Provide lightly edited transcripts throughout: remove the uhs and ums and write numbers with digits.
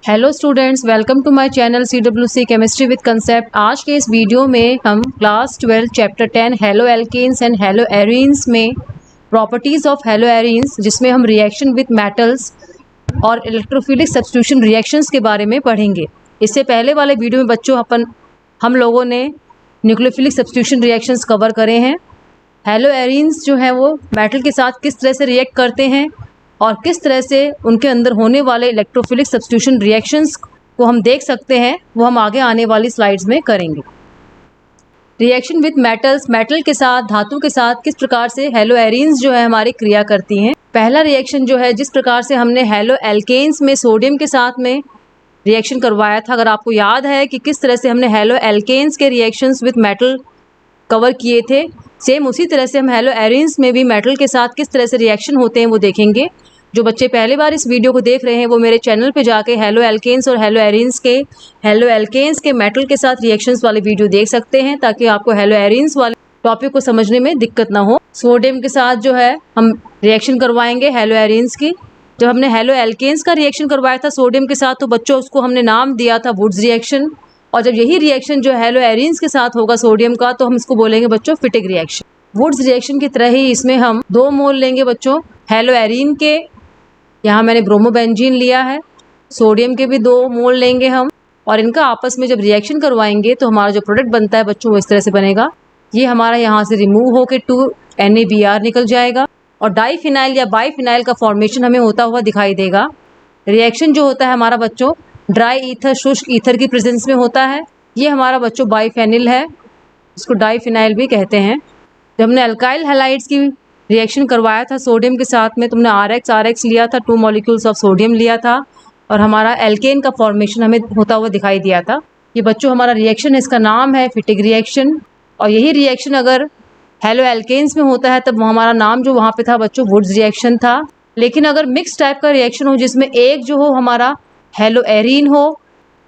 Hello students, welcome to my channel CWC chemistry with concept. आज के इस वीडियो में हम class 12 chapter 10 haloalkanes and haloarenes में प्रॉपर्टीज़ ऑफ हेलो एरीन्स, जिसमें हम रिएक्शन विद मेटल्स और इलेक्ट्रोफिलिक सब्स्टिट्यूशन रिएक्शंस के बारे में पढ़ेंगे। इससे पहले वाले वीडियो में बच्चों हम लोगों ने न्यूक्लियोफिलिक सब्स्टिट्यूशन रिएक्शंस कवर करे हैं। हेलो एरीन्स जो है वो मेटल के साथ किस तरह से रिएक्ट करते हैं और किस तरह से उनके अंदर होने वाले इलेक्ट्रोफिलिक सब्स्टिट्यूशन रिएक्शंस को हम देख सकते हैं, वो हम आगे आने वाली स्लाइड्स में करेंगे। रिएक्शन विद मेटल्स, मेटल के साथ, धातु के साथ किस प्रकार से हेलो एरीन्स जो है हमारी क्रिया करती हैं। पहला रिएक्शन जो है, जिस प्रकार से हमने हेलो एल्केन्स में सोडियम के साथ में रिएक्शन करवाया था, अगर आपको याद है कि किस तरह से हमने हेलो एल्केन्स के रिएक्शंस विद मेटल कवर किए थे, सेम उसी तरह से हम हेलो एरीन्स में भी मेटल के साथ किस तरह से रिएक्शन होते हैं वो देखेंगे। जो बच्चे पहली बार इस वीडियो को देख रहे हैं वो मेरे चैनल पे जाके हेलो एल्केन्स और हेलो एरीन्स के मेटल के साथ रिएक्शंस वाले वीडियो देख सकते हैं, ताकि आपको हेलो एरीन्स वाले टॉपिक को समझने में दिक्कत ना हो। सोडियम के साथ जो है हम रिएक्शन करवाएंगे हेलो एरीन्स की। जब हमने हेलो एल्केन्स का रिएक्शन करवाया था सोडियम के साथ, तो बच्चों उसको हमने नाम दिया था वुड्स रिएक्शन। और जब यही रिएक्शन जो हेलो एरीन्स के साथ होगा सोडियम का, तो हम इसको बोलेंगे बच्चों फिटिक रिएक्शन। वुड्स रिएक्शन की तरह ही इसमें हम 2 मोल लेंगे बच्चों हेलो एरीन के। यहाँ मैंने ब्रोमोबेंजीन लिया है। सोडियम के भी 2 मोल लेंगे हम, और इनका आपस में जब रिएक्शन करवाएंगे तो हमारा जो प्रोडक्ट बनता है बच्चों वो इस तरह से बनेगा। ये हमारा यहाँ से रिमूव होकर 2NaBr निकल जाएगा और डाईफिनाइल या बाईफिनाइल का फॉर्मेशन हमें होता हुआ दिखाई देगा। रिएक्शन जो होता है हमारा बच्चों ड्राई ईथर, शुष्क ईथर की प्रेजेंस में होता है। ये हमारा बच्चों बाईफेनिल है, इसको डाईफिनाइल भी कहते हैं। जब हमने अल्काइल हैलाइड्स की रिएक्शन करवाया था सोडियम के साथ में, तुमने RX लिया था, 2 मॉलिक्यूल्स ऑफ सोडियम लिया था, और हमारा एल्केन का फॉर्मेशन हमें होता हुआ दिखाई दिया था। ये बच्चों हमारा रिएक्शन है, इसका नाम है फिटिक रिएक्शन। और यही रिएक्शन अगर हेलो एल्केन्स में होता है तब हमारा नाम जो वहाँ पे था बच्चों वुड्स रिएक्शन था। लेकिन अगर मिक्स टाइप का रिएक्शन हो, जिसमें एक जो हो हमारा हेलो एरीन हो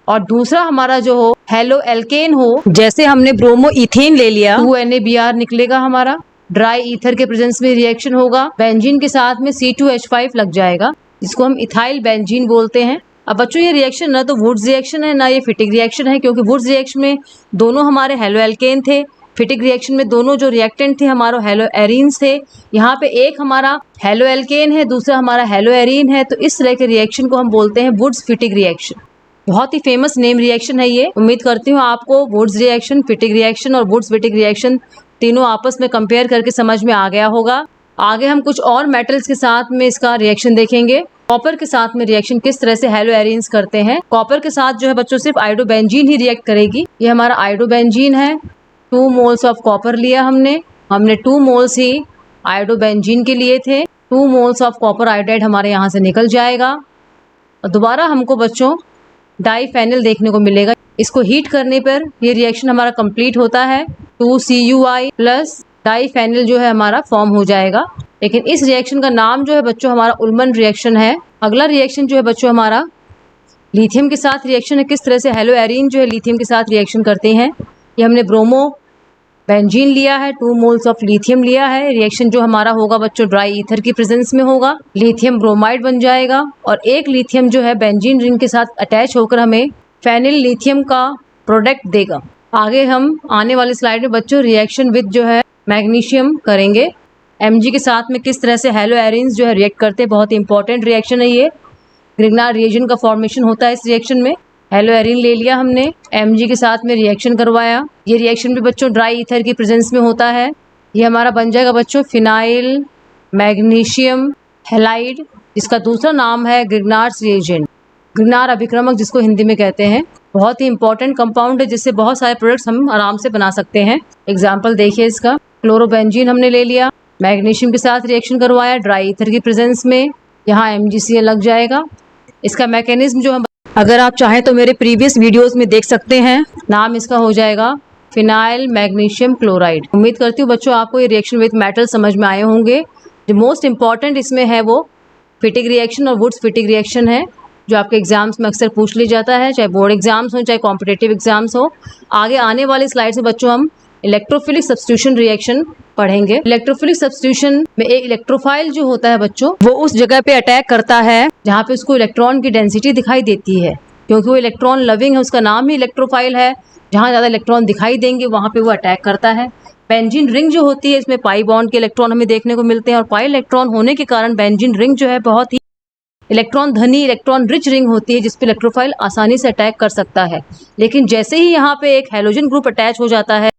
और दूसरा हमारा जो हो हेलो एल्केन हो, जैसे हमने ब्रोमो इथेन ले लिया, 2NaBr निकलेगा हमारा। ड्राई ईथर के प्रेजेंस में रिएक्शन होगा, बेंजीन के साथ में C2H5 लग जाएगा, जिसको हम इथाइल बेंजीन बोलते हैं। अब बच्चों ये रिएक्शन ना तो वुड्स रिएक्शन है ना ये फिटिक रिएक्शन है, क्योंकि वुड्स रिएक्शन में दोनों हमारे हेलो एल्केन थे, फिटिक रिएक्शन में दोनों जो रिएक्टेंट थे हमारे हेलो एरीन्स थे। यहाँ पे एक हमारा हेलो एल्केन है, दूसरा हमारा हेलो एरीन है, तो इस तरह के रिएक्शन को हम बोलते हैं वुड्स फिटिक रिएक्शन। बहुत ही फेमस नेम रिएक्शन है ये। उम्मीद करती हूँ आपको वुड्स रिएक्शन, फिटिक रिएक्शन और वुड्स फिटिक रिएक्शन तीनों आपस में कंपेयर करके समझ में आ गया होगा। आगे हम कुछ और मेटल्स के साथ में इसका रिएक्शन देखेंगे। कॉपर के साथ में रिएक्शन किस तरह से हेलो एरीन्स करते हैं। कॉपर के साथ जो है बच्चों सिर्फ आयोडोबेंजीन ही रिएक्ट करेगी। ये हमारा आयोडोबेंजीन है, 2 मोल्स ऑफ कॉपर लिया हमने 2 मोल्स ही आयोडोबेंजीन के लिए थे। 2 मोल्स ऑफ कॉपर आयोडाइड हमारे यहाँ से निकल जाएगा और दोबारा हमको बच्चों डाईफेनिल देखने को मिलेगा। इसको हीट करने पर ये रिएक्शन हमारा कंप्लीट होता है, 2CuI प्लस डाईफेनिल जो है हमारा फॉर्म हो जाएगा। लेकिन इस रिएक्शन का नाम जो है बच्चों हमारा उल्मन रिएक्शन है। अगला रिएक्शन जो है बच्चों हमारा लिथियम के साथ रिएक्शन है। किस तरह से हेलो एरीन जो है लिथियम के साथ रिएक्शन करते हैं। ये हमने ब्रोमो बेंजीन लिया है, 2 मोल्स ऑफ लिथियम लिया है। रिएक्शन जो हमारा होगा बच्चों ड्राई ईथर की प्रेजेंस में होगा, लिथियम ब्रोमाइड बन जाएगा और एक लिथियम जो है बेंजीन रिंग के साथ अटैच होकर हमें फेनिल लिथियम का प्रोडक्ट देगा। आगे हम आने वाली स्लाइड में बच्चों रिएक्शन विद जो है मैग्नीशियम करेंगे। Mg के साथ में किस तरह से हेलो एरीन्स जो है रिएक्ट करते हैं, बहुत ही इंपॉर्टेंट रिएक्शन है ये। ग्रिग्नार रिएजन का फॉर्मेशन होता है इस रिएक्शन में। हेलो एरीन ले लिया हमने, Mg के साथ में रिएक्शन करवाया। ये रिएक्शन भी बच्चों ड्राई ईथर की प्रेजेंस में होता है। ये हमारा बन जाएगा बच्चों फिनाइल मैग्नीशियम हैलाइड, जिसका दूसरा नाम है ग्रिग्नार्स रिएजेंट, ग्रिग्नार अभिक्रमक जिसको हिंदी में कहते हैं। बहुत ही इंपॉर्टेंट कंपाउंड है, जिससे बहुत सारे प्रोडक्ट्स हम आराम से बना सकते हैं। एग्जाम्पल देखिए इसका, क्लोरोबेंजीन हमने ले लिया, मैग्नीशियम के साथ रिएक्शन करवाया ड्राई ईथर की प्रेजेंस में, यहाँ MgCl लग जाएगा। इसका मैकेनिज्म जो हम अगर आप चाहें तो मेरे प्रीवियस वीडियोस में देख सकते हैं। नाम इसका हो जाएगा फिनाइल मैग्नीशियम क्लोराइड। उम्मीद करती हूँ बच्चों आपको ये रिएक्शन विद मेटल समझ में आए होंगे। जो मोस्ट इंपॉर्टेंट इसमें है वो फिटिक रिएक्शन और वुड्स फिटिक रिएक्शन है, जो आपके एग्जाम्स में अक्सर पूछ लिया जाता है, चाहे बोर्ड एग्जाम्स हो चाहे कॉम्पिटेटिव एग्जाम्स हो। आगे आने वाली स्लाइड्स में बच्चों हम इलेक्ट्रोफिलिक सब्स्टिट्यूशन रिएक्शन पढ़ेंगे। इलेक्ट्रोफिलिक सब्स्टिट्यूशन में एक इलेक्ट्रोफाइल जो होता है बच्चों, वो उस जगह पे अटैक करता है जहाँ पे उसको इलेक्ट्रॉन की डेंसिटी दिखाई देती है। क्योंकि वो इलेक्ट्रॉन लविंग है, उसका नाम ही इलेक्ट्रोफाइल है। जहाँ ज़्यादा इलेक्ट्रॉन दिखाई देंगे वहाँ पे वो अटैक करता है। बेंजीन रिंग जो होती है इसमें पाई बॉन्ड के इलेक्ट्रॉन हमें देखने को मिलते हैं और पाई इलेक्ट्रॉन होने के कारण बेंजीन रिंग जो है बहुत ही इलेक्ट्रॉन धनी, इलेक्ट्रॉन रिच रिंग होती है जिस पे इलेक्ट्रोफाइल आसानी से अटैक कर सकता है। लेकिन जैसे ही यहाँ पे एक हैलोजन ग्रुप अटैच हो जाता है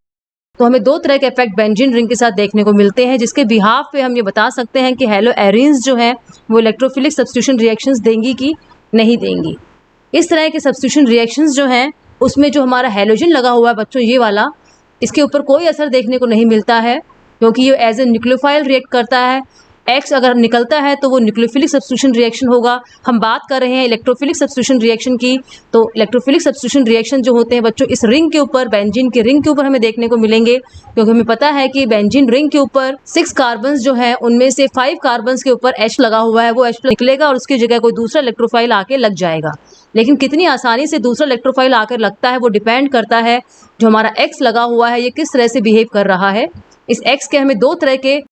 तो हमें दो तरह के इफेक्ट बेंजीन रिंग के साथ देखने को मिलते हैं, जिसके बिहाफ पे हम ये बता सकते हैं कि हेलो एरीन्स जो है वो इलेक्ट्रोफिलिक सब्स्टिट्यूशन रिएक्शंस देंगी कि नहीं देंगी। इस तरह के सब्स्टिट्यूशन रिएक्शंस जो हैं उसमें जो हमारा हैलोजन लगा हुआ है बच्चों ये वाला, इसके ऊपर कोई असर देखने को नहीं मिलता है क्योंकि ये एज ए न्यूक्लियोफाइल रिएक्ट करता है। एक्स अगर निकलता है तो वो न्यूक्लियोफिलिक सब्स्टिट्यूशन रिएक्शन होगा। हम बात कर रहे हैं इलेक्ट्रोफिलिक सब्स्टिट्यूशन रिएक्शन की, तो इलेक्ट्रोफिलिक सब्स्टिट्यूशन रिएक्शन जो होते हैं बच्चों इस रिंग के ऊपर, बेंजीन के रिंग के ऊपर हमें देखने को मिलेंगे, क्योंकि हमें पता है कि बेंजीन रिंग के ऊपर 6 कार्बन जो है उनमें से 5 कार्बन के ऊपर H लगा हुआ है, वो H निकलेगा और उसकी जगह कोई दूसरा इलेक्ट्रोफाइल आके लग जाएगा। लेकिन कितनी आसानी से दूसरा इलेक्ट्रोफाइल आकर लगता है वो डिपेंड करता है जो हमारा X लगा हुआ है ये किस तरह से बिहेव कर रहा है। इस X के हमें दो तरह के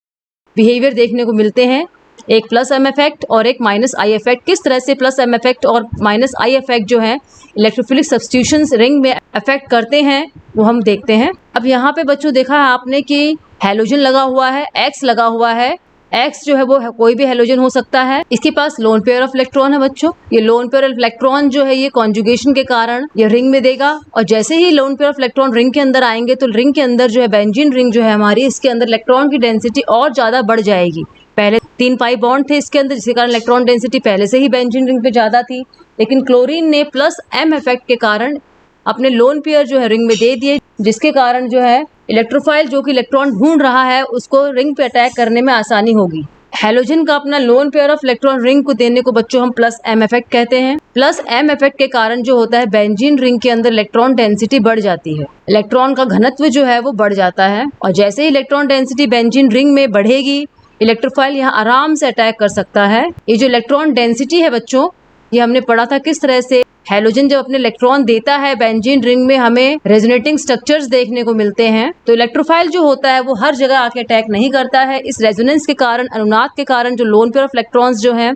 बिहेवियर देखने को मिलते हैं, एक प्लस एम इफेक्ट और एक माइनस आई इफेक्ट। किस तरह से प्लस एम इफेक्ट और माइनस आई इफेक्ट जो है इलेक्ट्रोफिलिक सब्स्टिट्यूशंस रिंग में अफेक्ट करते हैं वो हम देखते हैं। अब यहाँ पे बच्चों देखा है आपने कि हैलोजन लगा हुआ है, एक्स लगा हुआ है। एक्स जो है वो कोई भी हैलोजन हो सकता है। इसके पास लोन पेयर ऑफ इलेक्ट्रॉन है बच्चों। ये लोन पेयर ऑफ इलेक्ट्रॉन जो है ये कॉन्जुगेशन के कारण ये रिंग में देगा और जैसे ही lone pair of electron ring के अंदर आएंगे तो रिंग के अंदर जो है बेंजीन रिंग जो है हमारी, इसके अंदर इलेक्ट्रॉन की डेंसिटी और ज्यादा बढ़ जाएगी। पहले 3 पाई बॉन्ड थे इसके अंदर जिसके कारण इलेक्ट्रॉन डेंसिटी पहले से ही बेंजीन रिंग पे ज्यादा थी, लेकिन क्लोरीन ने प्लस एम इफेक्ट के कारण अपने लोन पेयर जो है रिंग में दे दिए, जिसके कारण जो है इलेक्ट्रोफाइल जो कि इलेक्ट्रॉन ढूंढ रहा है उसको रिंग पे अटैक करने में आसानी होगी। हैलोजन का अपना loan pair of electron ring को देने को बच्चों हम प्लस एम इफेक्ट कहते हैं। प्लस एम इफेक्ट के कारण जो होता है बेंजीन रिंग के अंदर इलेक्ट्रॉन डेंसिटी बढ़ जाती है, इलेक्ट्रॉन का घनत्व जो है वो बढ़ जाता है और जैसे ही इलेक्ट्रॉन डेंसिटी बेंजीन रिंग में बढ़ेगी इलेक्ट्रोफाइल यहाँ आराम से अटैक कर सकता है। ये जो इलेक्ट्रॉन डेंसिटी है बच्चों ये हमने पढ़ा था किस तरह से हैलोजन जब अपने इलेक्ट्रॉन देता है बेंजीन रिंग में हमें रेजोनेटिंग स्ट्रक्चर्स देखने को मिलते हैं। तो इलेक्ट्रोफाइल जो होता है वो हर जगह आके अटैक नहीं करता है। इस रेजोनेंस के कारण, अनुनाद के कारण जो लोन पेयर ऑफ इलेक्ट्रॉन्स जो हैं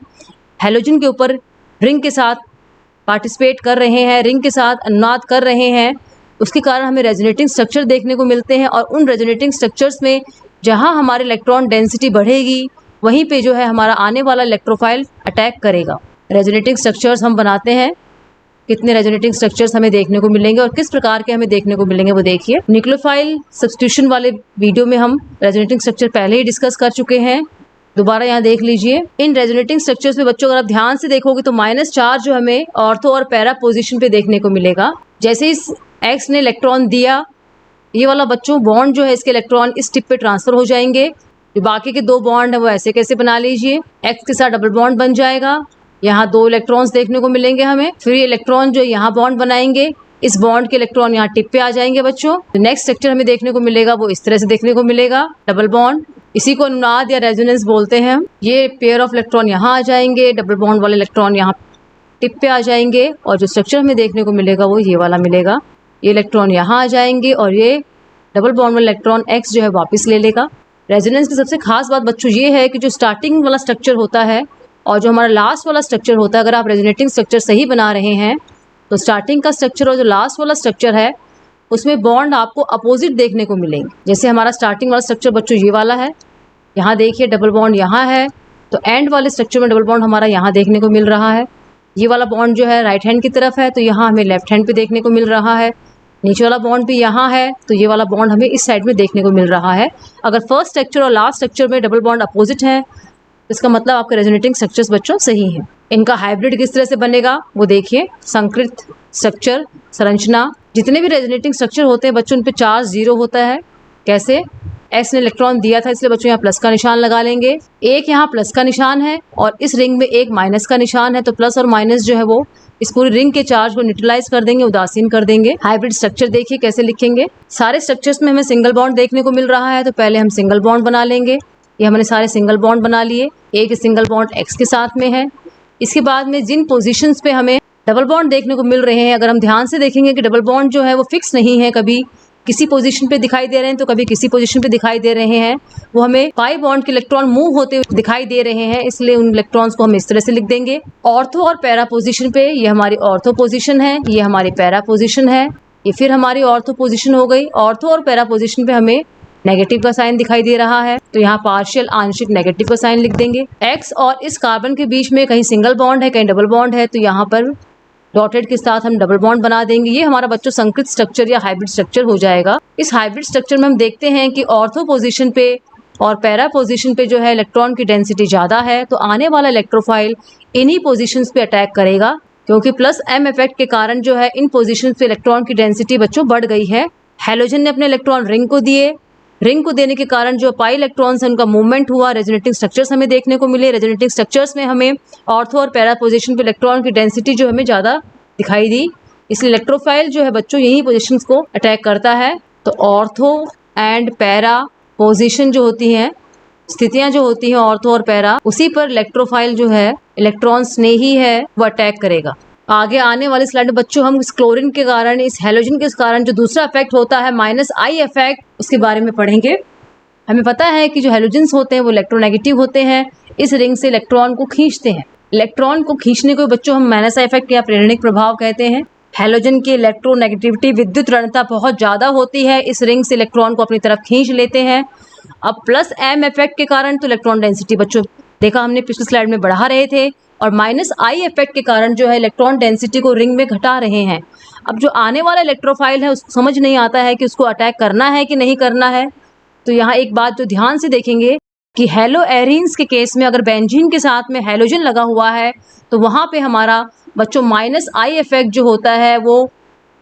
हैलोजन के ऊपर रिंग के साथ पार्टिसिपेट कर रहे हैं, रिंग के साथ अनुनाद कर रहे हैं, उसके कारण हमें रेजोनेटिंग स्ट्रक्चर देखने को मिलते हैं और उन रेजोनेटिंग स्ट्रक्चर्स में जहाँ हमारी इलेक्ट्रॉन डेंसिटी बढ़ेगी वहीं पे जो है हमारा आने वाला इलेक्ट्रोफाइल अटैक करेगा। रेजोनेटिंग स्ट्रक्चर्स हम बनाते हैं, कितने रेजोनेटिंग स्ट्रक्चर्स हमें देखने को मिलेंगे और किस प्रकार के हमें देखने को मिलेंगे वो देखिए। न्यूक्लियोफाइल सब्स्टिट्यूशन वाले वीडियो में हम रेजोनेटिंग स्ट्रक्चर पहले ही डिस्कस कर चुके हैं, दोबारा यहाँ देख लीजिए। इन रेजोनेटिंग स्ट्रक्चर्स में बच्चों अगर आप ध्यान से देखोगे तो माइनस चार्ज जो हमें ऑर्थो और पैरा पोजिशन पे देखने को मिलेगा। जैसे इस एक्स ने इलेक्ट्रॉन दिया ये वाला बच्चों बॉन्ड जो है इसके इलेक्ट्रॉन इस टिप पे ट्रांसफर हो जाएंगे, जो बाकी के 2 बॉन्ड है वो ऐसे कैसे बना लीजिए, एक्स के साथ डबल बॉन्ड बन जाएगा, यहाँ 2 इलेक्ट्रॉन्स देखने को मिलेंगे हमें। फिर ये इलेक्ट्रॉन जो यहाँ बॉन्ड बनाएंगे, इस बॉन्ड के इलेक्ट्रॉन यहाँ टिप पे आ जाएंगे बच्चों। नेक्स्ट स्ट्रक्चर हमें देखने को मिलेगा वो इस तरह से देखने को मिलेगा, डबल बॉन्ड, इसी को अनुनाद या रेजोनेंस बोलते हैं हम। ये पेयर ऑफ इलेक्ट्रॉन यहाँ आ जाएंगे, डबल बॉन्ड वाले इलेक्ट्रॉन यहाँ टिप पे आ जाएंगे और जो स्ट्रक्चर हमें देखने को मिलेगा वो ये वाला मिलेगा। ये इलेक्ट्रॉन यहाँ आ जाएंगे और ये डबल बॉन्ड वाला इलेक्ट्रॉन एक्स जो है वापस ले लेगा। रेजोनेंस की सबसे खास बात बच्चों ये है कि जो स्टार्टिंग वाला स्ट्रक्चर होता है और जो हमारा लास्ट वाला स्ट्रक्चर होता है, अगर आप रेजोनेटिंग स्ट्रक्चर सही बना रहे हैं तो स्टार्टिंग का स्ट्रक्चर और जो लास्ट वाला स्ट्रक्चर है उसमें बॉन्ड आपको अपोजिट देखने को मिलेंगे। जैसे हमारा स्टार्टिंग वाला स्ट्रक्चर बच्चों ये वाला है, यहाँ देखिए डबल बॉन्ड यहाँ है, तो एंड वाले स्ट्रक्चर में डबल बॉन्ड हमारा यहाँ देखने को मिल रहा है। ये वाला बॉन्ड जो है राइट हैंड की तरफ है तो यहाँ हमें लेफ्ट हैंड पे देखने को मिल रहा है। नीचे वाला बॉन्ड भी यहाँ है तो ये वाला बॉन्ड हमें इस साइड में देखने को मिल रहा है। अगर फर्स्ट स्ट्रक्चर और लास्ट स्ट्रक्चर में डबल बॉन्ड अपोजिट है इसका मतलब आपके रेजोनेटिंग स्ट्रक्चर्स बच्चों सही हैं। इनका हाइब्रिड किस तरह से बनेगा वो देखिए। संकृत स्ट्रक्चर संरचना, जितने भी रेजोनेटिंग स्ट्रक्चर होते हैं बच्चों उन पे चार्ज 0 होता है। कैसे? एक्स ने इलेक्ट्रॉन दिया था इसलिए बच्चों यहाँ प्लस का निशान लगा लेंगे, एक यहाँ प्लस का निशान है और इस रिंग में एक माइनस का निशान है, तो प्लस और माइनस जो है वो इस पूरी रिंग के चार्ज को न्यूट्रलाइज कर देंगे, उदासीन कर देंगे। हाइब्रिड स्ट्रक्चर देखिए कैसे लिखेंगे। सारे स्ट्रक्चर्स में हमें सिंगल बॉन्ड देखने को मिल रहा है तो पहले हम सिंगल बॉन्ड बना लेंगे। ये हमने सारे सिंगल बॉन्ड बना लिए, एक सिंगल बॉन्ड एक्स के साथ में है। इसके बाद में जिन पोजीशंस पे हमें डबल बॉन्ड देखने को मिल रहे हैं, अगर हम ध्यान से देखेंगे कि डबल बॉन्ड जो है वो फिक्स नहीं है कभी, किसी पोजीशन पे दिखाई दे रहे हैं तो कभी किसी पोजीशन पे दिखाई दे रहे हैं। वो हमें पाई बॉन्ड के इलेक्ट्रॉन मूव होते हुए दिखाई दे रहे हैं, इसलिए उन इलेक्ट्रॉन्स को हम इस तरह से लिख देंगे। ऑर्थो और पैरा पोजीशन पे ये हमारी ऑर्थो पोजीशन है, ये हमारी पैरा पोजीशन है, ये फिर हमारी ऑर्थो पोजीशन हो गई। ऑर्थो और पैरा पोजीशन पे हमें नेगेटिव का साइन दिखाई दे रहा है, तो यहाँ पार्शियल आंशिक नेगेटिव का साइन लिख देंगे। एक्स और इस कार्बन के बीच में कहीं सिंगल बॉन्ड है, कहीं डबल बॉन्ड है, तो यहाँ पर डॉटेड के साथ हम डबल बॉन्ड बना देंगे। ये हमारा बच्चों संकृत स्ट्रक्चर या हाइब्रिड स्ट्रक्चर हो जाएगा। इस हाइब्रिड स्ट्रक्चर में हम देखते हैं कि ऑर्थो पोजीशन पे और पैरा पोजीशन पे जो है इलेक्ट्रॉन की डेंसिटी ज़्यादा है, तो आने वाला इलेक्ट्रोफाइल इन्हीं पोजीशंस पे अटैक करेगा, क्योंकि प्लस एम इफेक्ट के कारण जो है इन पोजीशंस पे इलेक्ट्रॉन की डेंसिटी बच्चों बढ़ गई है। हैलोजन ने अपने इलेक्ट्रॉन रिंग को दिए, रिंग को देने के कारण जो पाई इलेक्ट्रॉन्स है उनका मूवमेंट हुआ, रेजोनेटिंग स्ट्रक्चर्स हमें देखने को मिले। रेजोनेटिंग स्ट्रक्चर्स में हमें ऑर्थो और पैरा पोजीशन पे इलेक्ट्रॉन की डेंसिटी जो हमें ज़्यादा दिखाई दी, इसलिए इलेक्ट्रोफाइल जो है बच्चों यही पोजीशंस को अटैक करता है। तो ऑर्थो एंड पैरा पोजीशन जो होती हैं, स्थितियां जो होती हैं ऑर्थो और पैरा, उसी पर इलेक्ट्रोफाइल जो है इलेक्ट्रॉन स्नेही है वो अटैक करेगा। आगे आने वाली स्लाइड में बच्चों हम इस क्लोरीन के कारण, इस हैलोजन के कारण जो दूसरा इफेक्ट होता है माइनस आई इफेक्ट, उसके बारे में पढ़ेंगे। हमें पता है कि जो हैलोजन्स होते हैं वो इलेक्ट्रोनेगेटिव होते हैं, इस रिंग से इलेक्ट्रॉन को खींचते हैं। इलेक्ट्रॉन को खींचने को बच्चों हम माइनस आई इफेक्ट या प्रेरणिक प्रभाव कहते हैं। हैलोजन की इलेक्ट्रोनेगेटिविटी विद्युत ऋणता बहुत ज़्यादा होती है, इस रिंग से इलेक्ट्रॉन को अपनी तरफ खींच लेते हैं। अब प्लस एम इफेक्ट के कारण तो इलेक्ट्रॉन डेंसिटी बच्चों देखा हमने पिछली स्लाइड में बढ़ा रहे थे, और माइनस आई इफेक्ट के कारण जो है इलेक्ट्रॉन डेंसिटी को रिंग में घटा रहे हैं। अब जो आने वाला इलेक्ट्रोफाइल है उसको समझ नहीं आता है कि उसको अटैक करना है कि नहीं करना है। तो यहाँ एक बात जो ध्यान से देखेंगे कि हेलो एरीन्स के केस में अगर बेंजीन के साथ में हैलोजन लगा हुआ है तो वहाँ पे हमारा बच्चों माइनस आई इफेक्ट जो होता है वो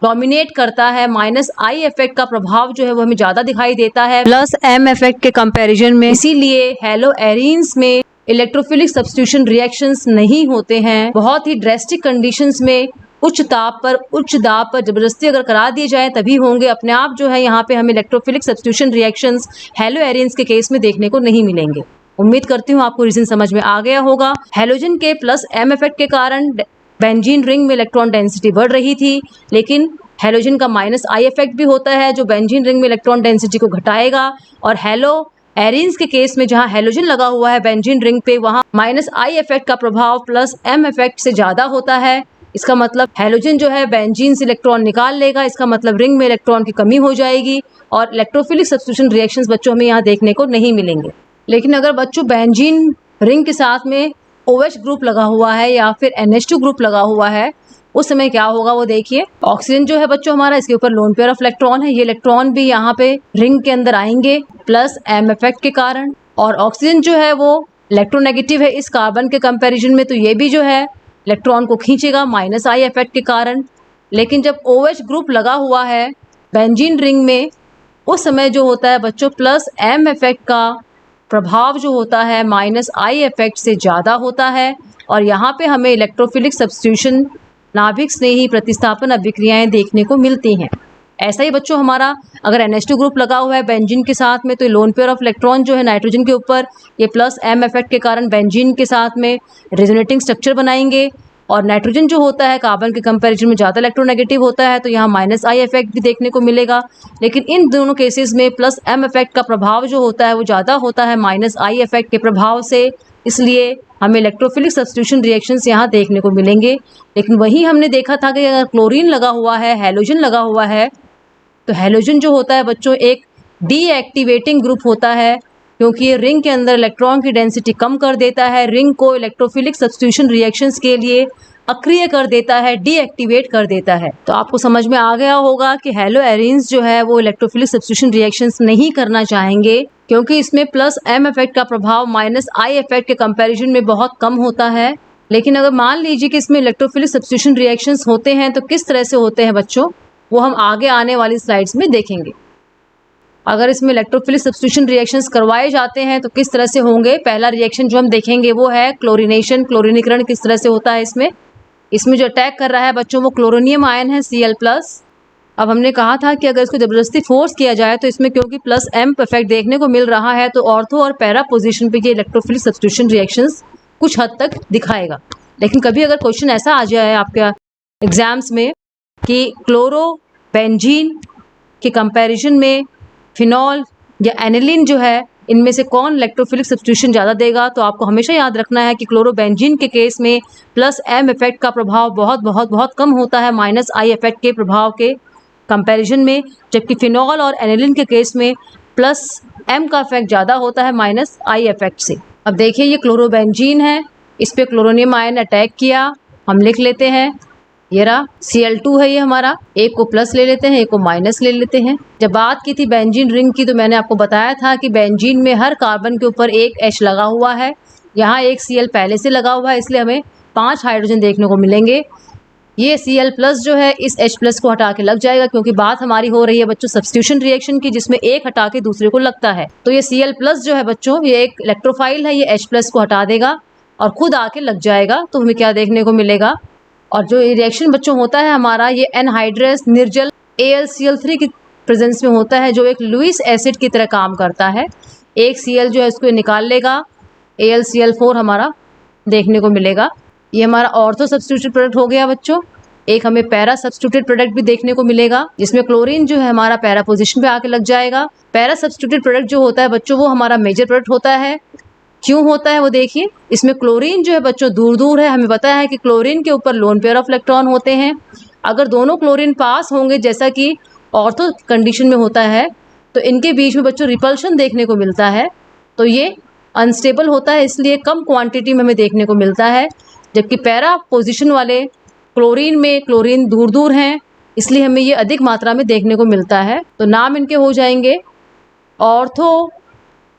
डोमिनेट करता है। माइनस आई इफेक्ट का प्रभाव जो है वो हमें ज़्यादा दिखाई देता है प्लस एम इफेक्ट के कंपैरिजन में। इसीलिए हेलो एरीन्स में इलेक्ट्रोफिलिक सब्स्टिट्यूशन रिएक्शंस नहीं होते हैं। बहुत ही ड्रेस्टिक कंडीशंस में उच्च दाब पर जबरदस्ती अगर करा दिए जाए तभी होंगे। अपने आप जो है यहाँ पे हमें electrophilic substitution reactions hello arenes के केस में देखने को नहीं मिलेंगे। उम्मीद करती हूँ आपको रीजन समझ में आ गया होगा। हैलोजन के प्लस एम इफेक्ट के कारण बेंजीन रिंग में इलेक्ट्रॉन डेंसिटी बढ़ रही थी, लेकिन हैलोजन का माइनस आई इफेक्ट भी होता है जो बेंजीन रिंग में इलेक्ट्रॉन डेंसिटी को घटाएगा। और हेलो एरीन्स के केस में जहाँ हैलोजन लगा हुआ है बेंजीन रिंग पे, वहाँ माइनस आई इफेक्ट का प्रभाव प्लस एम इफेक्ट से ज़्यादा होता है। इसका मतलब हैलोजन जो है बेंजीन से इलेक्ट्रॉन निकाल लेगा, इसका मतलब रिंग में इलेक्ट्रॉन की कमी हो जाएगी और इलेक्ट्रोफिलिक सब्स्टिट्यूशन रिएक्शंस बच्चों हमें यहाँ देखने को नहीं मिलेंगे। लेकिन अगर बच्चों बेंजीन रिंग के साथ में OH ग्रुप लगा हुआ है या फिर NH2 ग्रुप लगा हुआ है, उस समय क्या होगा वो देखिए। ऑक्सीजन जो है बच्चों हमारा, इसके ऊपर लोन पेयर ऑफ इलेक्ट्रॉन है, ये इलेक्ट्रॉन भी यहाँ पे रिंग के अंदर आएंगे प्लस एम इफेक्ट के कारण। और ऑक्सीजन जो है वो इलेक्ट्रोनेगेटिव है इस कार्बन के कंपैरिजन में, तो ये भी जो है इलेक्ट्रॉन को खींचेगा माइनस आई इफेक्ट के कारण। लेकिन जब OH ग्रुप लगा हुआ है बेंजीन रिंग में, उस समय जो होता है बच्चों प्लस एम इफेक्ट का प्रभाव जो होता है माइनस आई इफेक्ट से ज़्यादा होता है, और यहाँ पे हमें इलेक्ट्रोफिलिक सब्स्टिट्यूशन नाभिक स्नेही प्रतिस्थापन अभिक्रियाएं देखने को मिलती हैं। ऐसा ही बच्चों हमारा अगर NH2 ग्रुप लगा हुआ है बेंजीन के साथ में, तो लोन पेयर ऑफ इलेक्ट्रॉन जो है नाइट्रोजन के ऊपर, ये प्लस एम इफेक्ट के कारण बेंजीन के साथ में रेजोनेटिंग स्ट्रक्चर बनाएंगे। और नाइट्रोजन जो होता है कार्बन के कंपैरिजन में ज़्यादा इलेक्ट्रोनेगेटिव होता है, तो यहाँ माइनस आई इफेक्ट भी देखने को मिलेगा। लेकिन इन दोनों केसेस में प्लस एम इफेक्ट का प्रभाव जो होता है वो ज़्यादा होता है माइनस आई इफेक्ट के प्रभाव से, इसलिए हमें इलेक्ट्रोफिलिक सब्स्टिट्यूशन रिएक्शंस यहाँ देखने को मिलेंगे। लेकिन वही हमने देखा था कि अगर क्लोरीन लगा हुआ है, हैलोजन लगा हुआ है, तो हैलोजन जो होता है बच्चों एक डीएक्टिवेटिंग ग्रुप होता है, क्योंकि ये रिंग के अंदर इलेक्ट्रॉन की डेंसिटी कम कर देता है, रिंग को इलेक्ट्रोफिलिक सब्स्टिट्यूशन रिएक्शंस के लिए अक्रिय कर देता है, डीएक्टिवेट कर देता है। तो आपको समझ में आ गया होगा कि हेलो एरीन्स जो है वो इलेक्ट्रोफिलिक सब्स्टिट्यूशन रिएक्शंस नहीं करना चाहेंगे, क्योंकि इसमें प्लस एम इफेक्ट का प्रभाव माइनस आई इफेक्ट के कंपैरिजन में बहुत कम होता है। लेकिन अगर मान लीजिए कि इसमें इलेक्ट्रोफिलिक सब्स्टिट्यूशन रिएक्शंस होते हैं तो किस तरह से होते हैं बच्चों, वो हम आगे आने वाली स्लाइड्स में देखेंगे। अगर इसमें इलेक्ट्रोफिलिक सब्स्टिट्यूशन रिएक्शंस करवाए जाते हैं तो किस तरह से होंगे। पहला रिएक्शन जो हम देखेंगे वो है क्लोरीनेशन। क्लोरीनीकरण किस तरह से होता है इसमें जो अटैक कर रहा है बच्चों वो क्लोरोनियम आयन है Cl+। अब हमने कहा था कि अगर इसको ज़बरदस्ती फोर्स किया जाए तो इसमें क्योंकि प्लस एम इफेक्ट देखने को मिल रहा है, तो ऑर्थो और पैरा पोजीशन पे ये इलेक्ट्रोफिलिक सब्स्टिट्यूशन रिएक्शंस कुछ हद तक दिखाएगा। लेकिन कभी अगर क्वेश्चन ऐसा आ जाए आपके एग्जाम्स में कि क्लोरो बेंजीन कि कंपैरिजन में फिनॉल या एनिलीन जो है इनमें से कौन इलेक्ट्रोफिलिक सब्स्टिट्यूशन ज़्यादा देगा, तो आपको हमेशा याद रखना है कि क्लोरोबेंजीन के केस में प्लस एम इफेक्ट का प्रभाव बहुत बहुत बहुत कम होता है माइनस आई इफेक्ट के प्रभाव के कंपैरिजन में, जबकि फिनॉल और एनिलीन के केस में प्लस एम का इफेक्ट ज़्यादा होता है माइनस आई इफेक्ट से। अब देखिए ये क्लोरोबेंजीन है, इस पर क्लोरोनियम आयन अटैक किया, हम लिख लेते हैं ये रहा Cl2 है ये हमारा, एक को प्लस ले लेते हैं एक को माइनस ले लेते हैं। जब बात की थी बेंजीन रिंग की तो मैंने आपको बताया था कि बेंजीन में हर कार्बन के ऊपर एक H लगा हुआ है, यहाँ एक Cl पहले से लगा हुआ है इसलिए हमें 5 हाइड्रोजन देखने को मिलेंगे। ये Cl प्लस जो है इस H प्लस को हटा के लग जाएगा, क्योंकि बात हमारी हो रही है बच्चों सब्स्टिट्यूशन रिएक्शन की जिसमें एक हटा के दूसरे को लगता है। तो ये Cl प्लस जो है बच्चों ये एक इलेक्ट्रोफाइल है, ये H प्लस को हटा देगा और खुद आके लग जाएगा। तो हमें क्या देखने को मिलेगा, और जो ये रिएक्शन बच्चों होता है हमारा ये एनहाइड्रस निर्जल AlCl3 की प्रेजेंस में होता है, जो एक लुईस एसिड की तरह काम करता है। एक Cl जो है इसको निकाल लेगा, AlCl4 हमारा देखने को मिलेगा। ये हमारा ऑर्थो सब्स्टिट्यूटेड प्रोडक्ट हो गया बच्चों। एक हमें पैरा सब्स्टिट्यूटेड प्रोडक्ट भी देखने को मिलेगा, जिसमें क्लोरीन जो है हमारा पैरा पोजीशन पे आके लग जाएगा। पैरा सब्स्टिट्यूटेड प्रोडक्ट जो होता है बच्चों वो हमारा मेजर प्रोडक्ट होता है। क्यों होता है वो देखिए, इसमें क्लोरीन जो है बच्चों दूर दूर है, हमें पता है कि क्लोरीन के ऊपर लोन पेयर ऑफ इलेक्ट्रॉन होते हैं। अगर दोनों क्लोरीन पास होंगे जैसा कि ऑर्थो कंडीशन में होता है तो इनके बीच में बच्चों रिपल्शन देखने को मिलता है, तो ये अनस्टेबल होता है, इसलिए कम क्वांटिटी में हमें देखने को मिलता है। जबकि पैरा पोजिशन वाले क्लोरीन में क्लोरीन दूर दूर हैं, इसलिए हमें ये अधिक मात्रा में देखने को मिलता है। तो नाम इनके हो जाएंगे ऑर्थो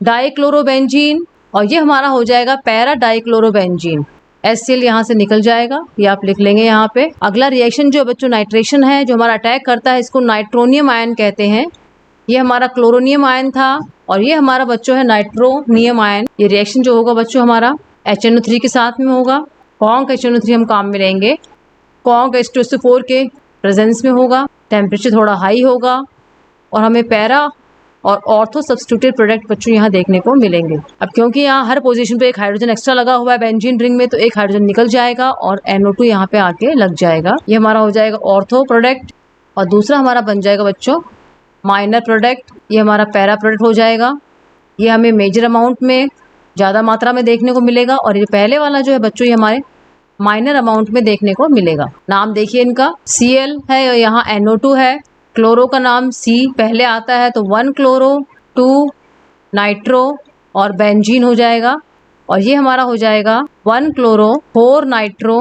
डाइक्लोरोबेंजीन और ये हमारा हो जाएगा पैरा डाइक्लोरोबेंजीन। HCl यहाँ से निकल जाएगा, ये आप लिख लेंगे यहाँ पे। अगला रिएक्शन जो बच्चों नाइट्रेशन है जो हमारा अटैक करता है, इसको नाइट्रोनियम आयन कहते हैं। ये हमारा क्लोरोनियम आयन था और ये हमारा बच्चों है नाइट्रोनियम आयन। ये रिएक्शन जो होगा बच्चों हमारा HNO3 के साथ में होगा। कॉन्क HNO3 हम काम में लेंगे, कॉन्क H2SO4 के प्रेजेंस में होगा, टेम्परेचर थोड़ा हाई होगा और हमें पैरा और ऑर्थो सब्स्टिट्यूटेड प्रोडक्ट बच्चों यहाँ देखने को मिलेंगे। अब क्योंकि यहाँ हर पोजीशन पे एक हाइड्रोजन एक्स्ट्रा लगा हुआ है बेंजीन रिंग में, तो एक हाइड्रोजन निकल जाएगा और NO2 यहाँ पे आके लग जाएगा। ये हमारा हो जाएगा ऑर्थो प्रोडक्ट और दूसरा हमारा बन जाएगा बच्चों माइनर प्रोडक्ट, ये हमारा पैरा प्रोडक्ट हो जाएगा। ये हमें मेजर अमाउंट में ज़्यादा मात्रा में देखने को मिलेगा और ये पहले वाला जो है बच्चों ये हमारे माइनर अमाउंट में देखने को मिलेगा। नाम देखिए इनका Cl है और यहाँ NO2 है। क्लोरो का नाम C पहले आता है तो 1 क्लोरो 2 नाइट्रो और बेंजीन हो जाएगा और ये हमारा हो जाएगा 1 क्लोरो 4 नाइट्रो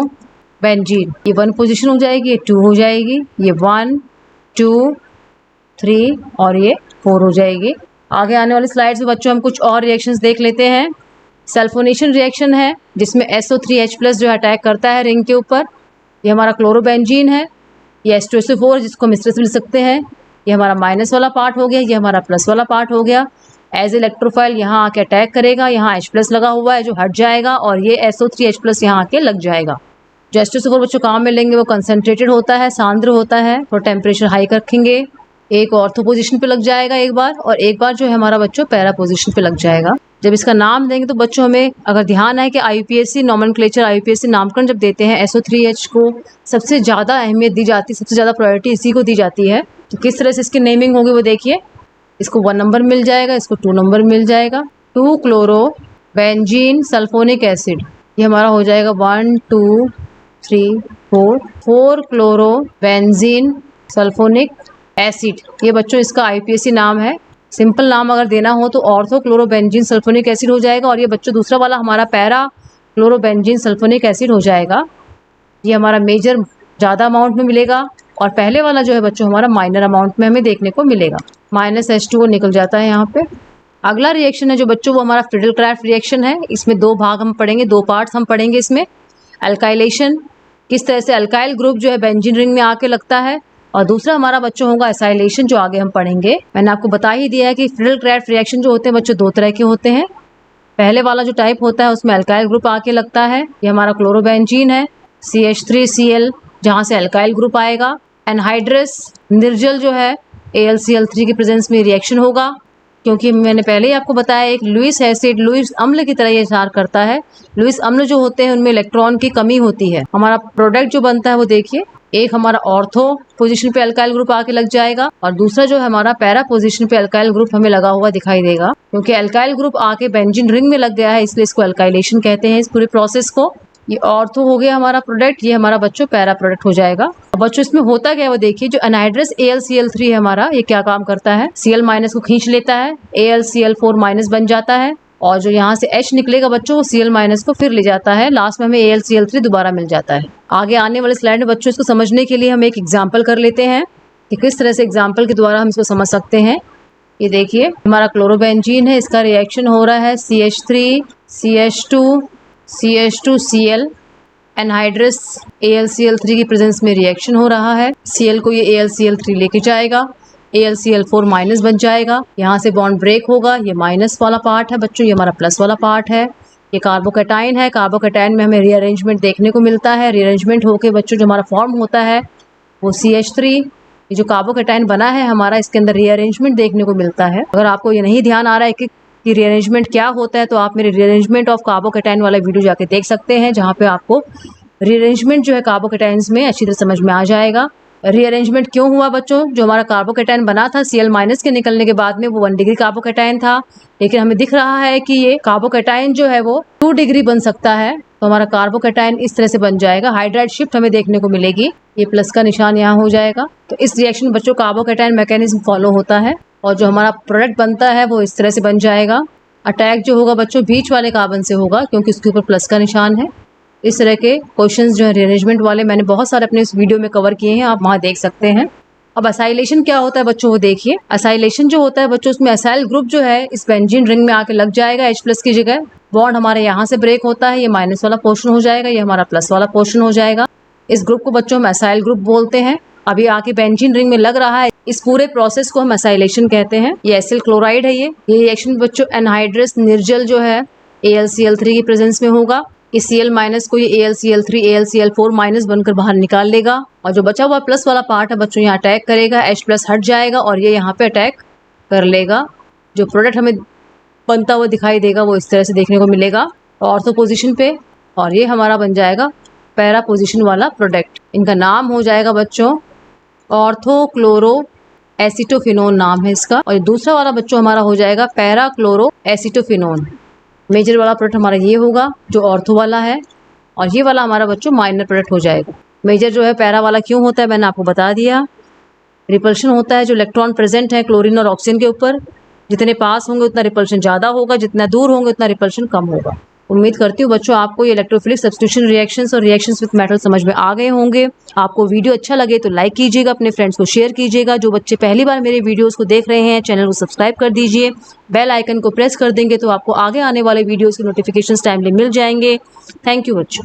बेंजीन। ये 1 पोजीशन हो जाएगी, ये 2 हो जाएगी, ये 1 2 3 और ये 4 हो जाएगी। आगे आने वाली स्लाइड्स में बच्चों हम कुछ और रिएक्शंस देख लेते हैं। सल्फोनेशन रिएक्शन है जिसमें SO3H+ जो अटैक करता है रिंग के ऊपर। ये हमारा क्लोरोबेंजीन है, ये H2SO4 जिसको हम इस तरह से लिख सकते हैं। ये हमारा माइनस वाला पार्ट हो गया, ये हमारा प्लस वाला पार्ट हो गया। एज इलेक्ट्रोफाइल यहाँ आके अटैक करेगा, यहाँ H+ लगा हुआ है जो हट जाएगा और ये SO3H+ यहाँ आके लग जाएगा। जो H2SO4 बच्चों काम में लेंगे वो कंसनट्रेटेड होता है, सांद्र होता है, तो टेम्परेचर हाई रखेंगे। एक ऑर्थो पोजीशन पे लग जाएगा एक बार और एक बार जो है हमारा बच्चों पैरा पोजीशन पे लग जाएगा। जब इसका नाम देंगे तो बच्चों हमें अगर ध्यान है कि IUPAC नॉमेनक्लेचर IUPAC नामकरण जब देते हैं SO3H को सबसे ज़्यादा अहमियत दी जाती है, सबसे ज़्यादा प्रायोरिटी इसी को दी जाती है। तो किस तरह से इसकी नेमिंग होगी वो देखिए, इसको 1 नंबर मिल जाएगा, इसको 2 नंबर मिल जाएगा। 2 क्लोरो बेंजीन सल्फोनिक एसिड, ये हमारा हो जाएगा 1 2 3 4 4 क्लोरो बेंजीन सल्फोनिक एसिड। ये बच्चों इसका IUPAC नाम है। सिंपल नाम अगर देना हो तो ऑर्थो क्लोरोबेंजीन सल्फोनिक एसिड हो जाएगा और ये बच्चों दूसरा वाला हमारा पैरा क्लोरोबेंजीन सल्फोनिक एसिड हो जाएगा। ये हमारा मेजर ज़्यादा अमाउंट में मिलेगा और पहले वाला जो है बच्चों हमारा माइनर अमाउंट में हमें देखने को मिलेगा। -H2O निकल जाता है यहाँ पे। अगला रिएक्शन है जो बच्चों वो हमारा फ्रिडल-क्राफ्ट रिएक्शन है। इसमें 2 भाग हम पढ़ेंगे, 2 पार्ट्स हम पढ़ेंगे इसमें। अल्काइलेशन, किस तरह से अल्काइल ग्रुप जो है बेंजीन रिंग में आके लगता है, और दूसरा हमारा बच्चों होगा एसाइलेशन जो आगे हम पढ़ेंगे। मैंने आपको बता ही दिया है कि फ्रिडल-क्राफ्ट रिएक्शन जो होते हैं बच्चों 2 तरह के होते हैं। पहले वाला जो टाइप होता है उसमें अल्काइल ग्रुप आके लगता है, ये हमारा क्लोरोबेंजीन है CH3Cl जहाँ से अल्काइल ग्रुप आएगा। एनहाइड्रस निर्जल जो है AlCl3 के प्रेजेंस में रिएक्शन होगा, क्योंकि मैंने पहले ही आपको बताया एक लुईस एसिड लुईस अम्ल की तरह ये कार्य करता है। लुईस अम्ल जो होते हैं उनमें इलेक्ट्रॉन की कमी होती है। हमारा प्रोडक्ट जो बनता है वो देखिए एक हमारा ऑर्थो पोजीशन पे अल्काइल ग्रुप आके लग जाएगा और दूसरा जो है हमारा पैरा पोजीशन पे अल्काइल ग्रुप हमें लगा हुआ दिखाई देगा। क्योंकि अल्काइल ग्रुप आके बेंजीन रिंग में लग गया है इसलिए इसको अल्काइलेशन कहते हैं इस पूरे प्रोसेस को। ये ऑर्थो हो गया हमारा प्रोडक्ट, ये हमारा बच्चों पैरा प्रोडक्ट हो जाएगा। अब बच्चों इसमें होता क्या है वो देखिए, जो एनहाइड्रस AlCl3 है हमारा, ये क्या काम करता है, Cl- को खींच लेता है, AlCl4- बन जाता है और जो यहाँ से H निकलेगा बच्चों वो Cl- को फिर ले जाता है, लास्ट में हमें AlCl3 दोबारा मिल जाता है। आगे आने वाले स्लाइड में बच्चों इसको समझने के लिए हम एक एग्जाम्पल कर लेते हैं कि किस तरह से एग्जाम्पल के द्वारा हम इसको समझ सकते हैं। ये देखिए हमारा क्लोरोबेंजीन है, इसका रिएक्शन हो रहा है CH3 CH2 CH2Cl, anhydrous AlCl3 की प्रेजेंस में रिएक्शन हो रहा है। Cl को ये AlCl3 लेके जाएगा, AlCl4- बन जाएगा, यहाँ से बॉन्ड ब्रेक होगा, ये माइनस वाला पार्ट है बच्चों, ये हमारा प्लस वाला पार्ट है। ये कार्बोकैटाइन है, कार्बोकैटाइन में हमें रीअरेंजमेंट देखने को मिलता है। रीअरेंजमेंट होके बच्चों जो हमारा फॉर्म होता है वो CH3, ये जो कार्बोकैटाइन बना है हमारा, इसके अंदर रीअरेंजमेंट देखने को मिलता है। अगर आपको ये नहीं ध्यान आ रहा है कि रीअरेंजमेंट क्या होता है तो आप मेरे रीअरेंजमेंट ऑफ कार्बोकैटाइन वाला वीडियो जाके देख सकते हैं, जहाँ पे आपको रीअरेंजमेंट जो है कार्बोकैटाइन्स में अच्छी तरह समझ में आ जाएगा। रीअरेंजमेंट क्यों हुआ बच्चों, जो हमारा कार्बोकैटाइन बना था Cl- के निकलने के बाद में वो 1 डिग्री कार्बोकैटाइन था, लेकिन हमें दिख रहा है कि ये कार्बोकैटाइन जो है वो 2 डिग्री बन सकता है। तो हमारा कार्बोकैटाइन इस तरह से बन जाएगा, हाइड्राइड शिफ्ट हमें देखने को मिलेगी, ये प्लस का निशान यहाँ हो जाएगा। तो इस रिएक्शन बच्चों कार्बोकैटाइन मैकेनिज्म फॉलो होता है और जो हमारा प्रोडक्ट बनता है वो इस तरह से बन जाएगा। अटैक जो होगा बच्चों बीच वाले कार्बन से होगा क्योंकि उसके ऊपर प्लस का निशान है। इस तरह के क्वेश्चंस जो है रीअरेंजमेंट वाले मैंने बहुत सारे अपने इस वीडियो में कवर किए हैं, आप वहाँ देख सकते हैं। अब असाइलेशन क्या होता है बच्चों वो देखिए। असाइलेशन जो होता है बच्चों, उसमें असाइल ग्रुप जो है इस बेंजीन रिंग में आके लग जाएगा H+ की जगह, बॉन्ड हमारे यहाँ से ब्रेक होता है, ये माइनस वाला पोर्शन हो जाएगा, ये हमारा प्लस वाला पोर्शन हो जाएगा। इस ग्रुप को बच्चों हम असाइल ग्रुप बोलते हैं। अभी आके बेंजीन रिंग में लग रहा है, इस पूरे प्रोसेस को हम असाइलेशन कहते हैं। ये एसिल क्लोराइड है, ये रिएक्शन बच्चों एनहाइड्रस निर्जल जो है AlCl3 की प्रेजेंस में होगा। इस Cl- को ये AlCl3 AlCl4- बनकर बाहर निकाल लेगा और जो बचा हुआ प्लस वाला पार्ट है बच्चों यहाँ अटैक करेगा, H+ हट जाएगा और ये यहाँ पे अटैक कर लेगा। जो प्रोडक्ट हमें बनता हुआ दिखाई देगा वो इस तरह से देखने को मिलेगा ऑर्थो पोजीशन पे, और ये हमारा बन जाएगा पैरा पोजीशन वाला प्रोडक्ट। इनका नाम हो जाएगा बच्चों ऑर्थो क्लोरो एसिटोफिनोन नाम है इसका, और दूसरा वाला बच्चों हमारा हो जाएगा पैरा क्लोरो एसिटोफिनोन। मेजर वाला प्रोडक्ट हमारा ये होगा जो ऑर्थो वाला है, और ये वाला हमारा बच्चों माइनर प्रोडक्ट हो जाएगा। मेजर जो है पैरा वाला क्यों होता है मैंने आपको बता दिया, रिपल्शन होता है, जो इलेक्ट्रॉन प्रेजेंट है क्लोरीन और ऑक्सीजन के ऊपर, जितने पास होंगे उतना रिपल्शन ज़्यादा होगा, जितना दूर होंगे उतना रिपल्शन कम होगा। उम्मीद करती हूँ बच्चों आपको ये इलेक्ट्रोफिलिक सब्स्टिट्यूशन रिएक्शंस और रिएक्शंस विद मेटल समझ में आ गए होंगे। आपको वीडियो अच्छा लगे तो लाइक कीजिएगा, अपने फ्रेंड्स को शेयर कीजिएगा। जो बच्चे पहली बार मेरे वीडियोस को देख रहे हैं चैनल को सब्सक्राइब कर दीजिए, बेल आइकन को प्रेस कर देंगे तो आपको आगे आने वाले वीडियोज़ के नोटिफिकेशन टाइमली मिल जाएंगे। थैंक यू बच्चों।